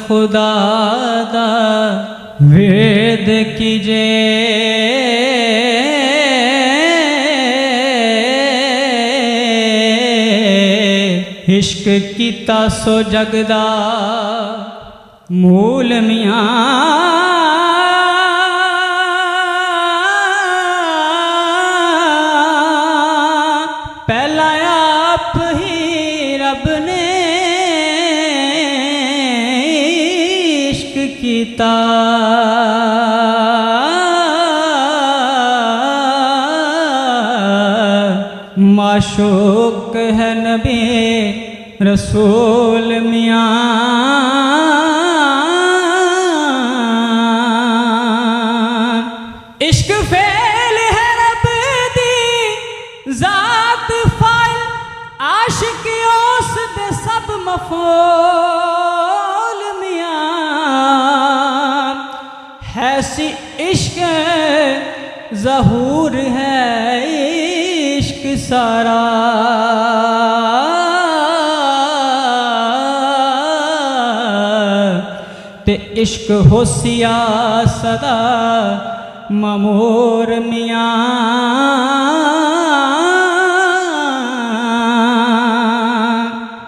خدا دا ورد کیجے عشق کیتا سو جگدا مول میاں پہلا آپ ہی رب نے عشق کیتا معشوق ہے نبی رسول میاں عشق فعل ہے رب دی ذات فائل عاشق اس دے سب مفعول میاں ہے سی عشق ظہور ہے عشق سارا تے عشق ہو سیاستہ مامور میاں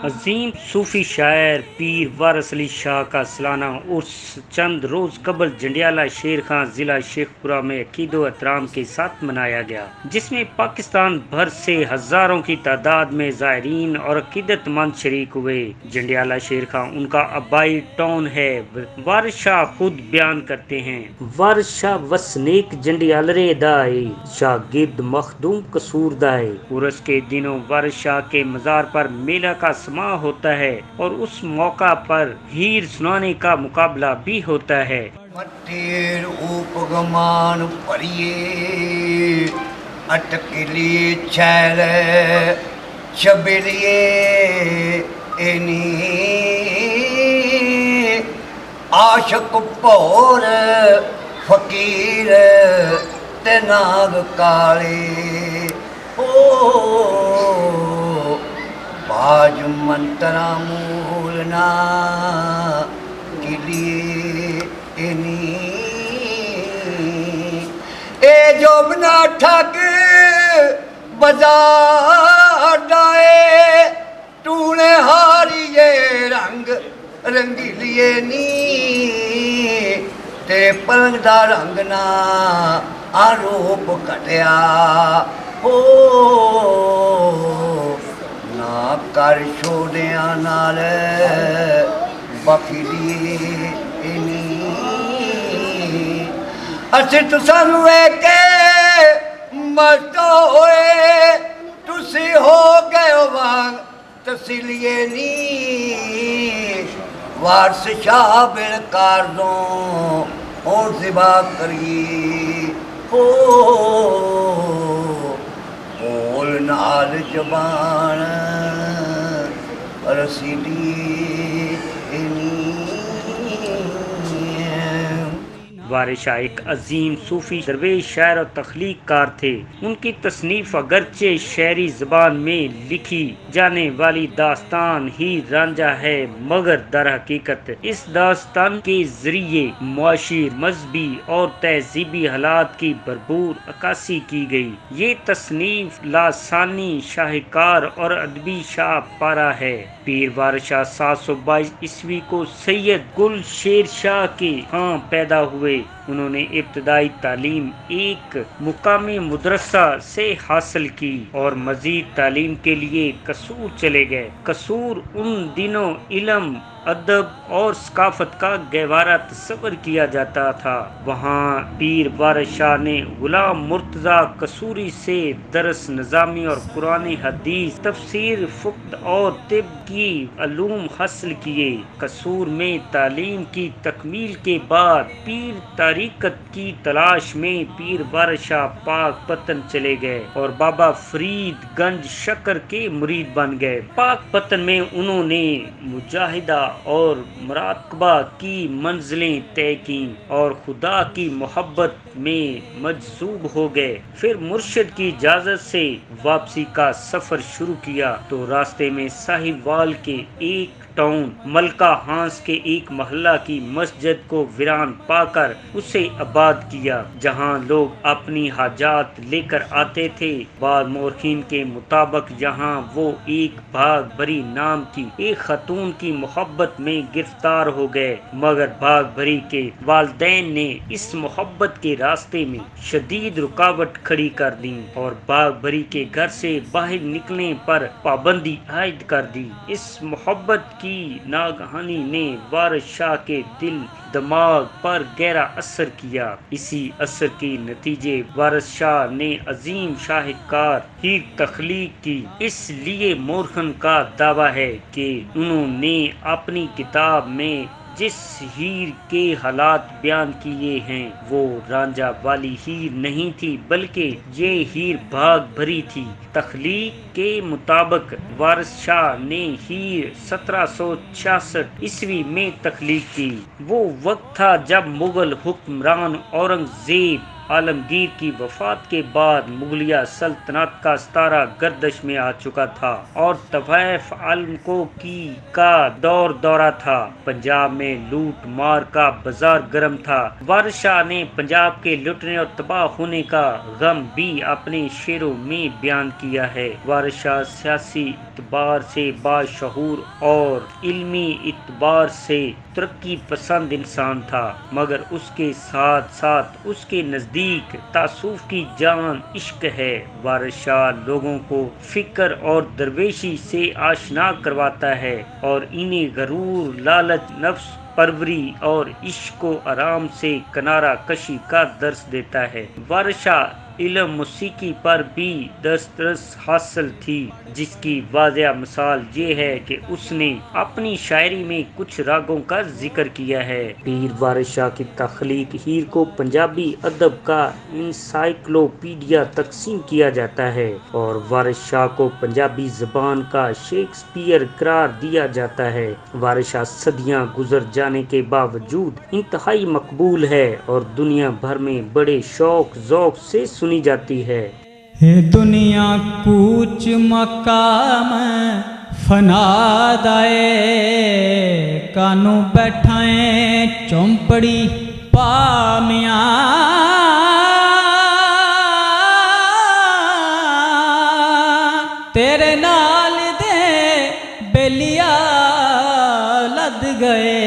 عظیم صوفی شاعر پیر وارث علی شاہ کا سالانہ عرس چند روز قبل جنڈیالہ شیر خان ضلع شیخ پورہ میں عقید و احترام کے ساتھ منایا گیا، جس میں پاکستان بھر سے ہزاروں کی تعداد میں زائرین اور عقیدت مند شریک ہوئے۔ جنڈیالہ شیر خان ان کا آبائی ٹاؤن ہے۔ وارث شاہ خود بیان کرتے ہیں، وارث شاہ وسنیک جنڈیالرے دائے شاگرد مخدوم قصور دائے۔ عرس کے دنوں وارث شاہ کے مزار پر میلہ کا سماع ہوتا ہے اور اس موقع پر ہیر سنانے کا مقابلہ بھی ہوتا ہے۔ مٹیر اوپ گمان پریے اٹکلی چھیل شبریے اینی عاشق پور فقیر تے ناگ کالے باج منترا مولنا کلیے اینی اے جو بنا ٹھگ بازار ڈائے ٹونے ہاریے رنگ رنگیلیے نی تے پلنگ دا رنگ نا آروپ کٹیا نا کر چھوڑیاں نال بخیلی اینی اسی تساں ویکھے مست ہوئے تسی ہو گئے وانگ تسلیے نی وارث شاہ بن کارزوں اور زبا کری بول نال زبان رسیلی اینی۔ وارث شاہ ایک عظیم صوفی درویش شاعر اور تخلیق کار تھے۔ ان کی تصنیف اگرچہ شعری زبان میں لکھی جانے والی داستان ہی رانجھا ہے، مگر در حقیقت اس داستان کے ذریعے معاشی، مذہبی اور تہذیبی حالات کی بھرپور عکاسی کی گئی۔ یہ تصنیف لاسانی شاہکار اور ادبی شاہ پارہ ہے۔ پیر وارث شاہ 722 عیسوی کو سید گل شیر شاہ کے ہاں پیدا ہوئے۔ انہوں نے ابتدائی تعلیم ایک مقامی مدرسہ سے حاصل کی اور مزید تعلیم کے لیے قصور چلے گئے۔ قصور ان دنوں علم، ادب اور ثقافت کا گہوارہ تصور کیا جاتا تھا۔ وہاں پیر وارث شاہ نے غلام مرتضیٰ قصوری سے درس نظامی اور قرآن حدیث، تفسیر، فقہ اور طب کی علوم حاصل کیے۔ قصور میں تعلیم کی تکمیل کے بعد پیر طریقت کی تلاش میں پیر وارث شاہ پاک پتن چلے گئے اور بابا فرید گنج شکر کے مرید بن گئے۔ پاک پتن میں انہوں نے مجاہدہ اور مراقبہ کی منزلیں طے کیں اور خدا کی محبت میں مجذوب ہو گئے۔ پھر مرشد کی اجازت سے واپسی کا سفر شروع کیا تو راستے میں ساہیوال کے ایک ٹاؤن ملکہ ہانس کے ایک محلہ کی مسجد کو ویران پا کر اسے آباد کیا، جہاں لوگ اپنی حاجات لے کر آتے تھے۔ بعض مورخین کے مطابق یہاں وہ ایک بھاگ بھری نام کی ایک خاتون کی محبت میں گرفتار ہو گئے، مگر بھاگ بھری کے والدین نے اس محبت کے راستے میں شدید رکاوٹ کھڑی کر دی اور بھاگ بھری کے گھر سے باہر نکلنے پر پابندی عائد کر دی۔ اس محبت کی ناگہانی نے وارث شاہ کے دل دماغ پر گہرا اثر کیا۔ اسی اثر کے نتیجے وارث شاہ نے عظیم شاہکار ہیر تخلیق کی۔ اس لیے مورخن کا دعویٰ ہے کہ انہوں نے اپنی کتاب میں جس ہیر کے حالات بیان کیے ہیں وہ رانجھا والی ہیر نہیں تھی، بلکہ یہ ہیر بھاگ بھری تھی۔ تخلیق کے مطابق وارث شاہ نے ہیر 1766 عیسوی میں تخلیق کی۔ وہ وقت تھا جب مغل حکمران اورنگزیب عالمگیر کی وفات کے بعد مغلیہ سلطنت کا ستارہ گردش میں آ چکا تھا اور طوائف علمکو کا دورہ تھا۔ پنجاب میں لوٹ مار کا بازار گرم تھا۔ وارث شاہ نے پنجاب کے لٹنے اور تباہ ہونے کا غم بھی اپنے شعروں میں بیان کیا ہے۔ وارث شاہ سیاسی اعتبار سے باشعور اور علمی اعتبار سے ترقی پسند انسان تھا، مگر اس کے ساتھ ساتھ اس کے نزدیک تصوف کی جان عشق ہے۔ وارث شاہ لوگوں کو فکر اور درویشی سے آشنا کرواتا ہے اور انہیں غرور، لالچ، نفس پروری اور عشق و آرام سے کنارہ کشی کا درس دیتا ہے۔ وارث شاہ علم موسیقی پر بھی دسترس حاصل تھی، جس کی واضح مثال یہ ہے کہ اس نے اپنی شاعری میں کچھ راگوں کا ذکر کیا ہے۔ پیر وارث شاہ کی تخلیق ہیر کو پنجابی ادب کا انسائکلوپیڈیا تقسیم کیا جاتا ہے اور وارث شاہ کو پنجابی زبان کا شیکسپیئر قرار دیا جاتا ہے۔ وارث شاہ صدیاں گزر جانے کے باوجود انتہائی مقبول ہے اور دنیا بھر میں بڑے شوق ذوق سے سنی جاتی ہے۔ دنیا کوچ مقام فنا دائے کانو بیٹھائیں چومپڑی پامیاں تیرے نال دے بیلیا لد گئے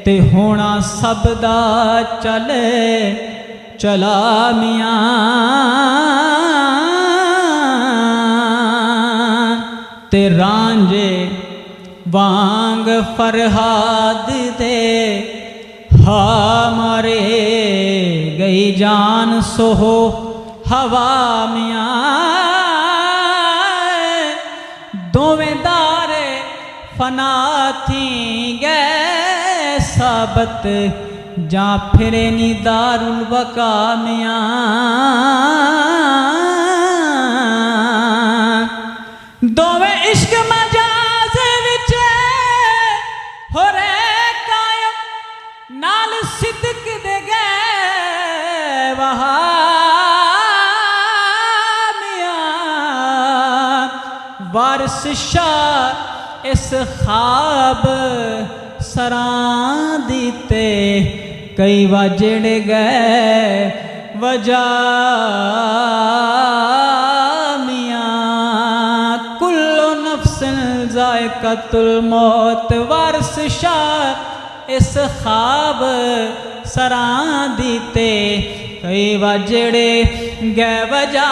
تے ہونا سب دا چلا میاں تے رانجے وانگ فرہاد دے ہمارے گئی جان سوہو ہوا میاں دوویں دارے فنا تھی گئے ثابت جا پھرے نی دار البقا میاں دوویں عشق مجاز وچ ہو رہے قائم نال صدق دے گئے وہاں میاں وارث شاہ اس خواب سراں دیتے کئی وجڑ گئے وجہ میاں کل نفس ذائقۃ الموت وارث شاہ اس خواب سراں دیتے کئی وجڑ گئے وجہ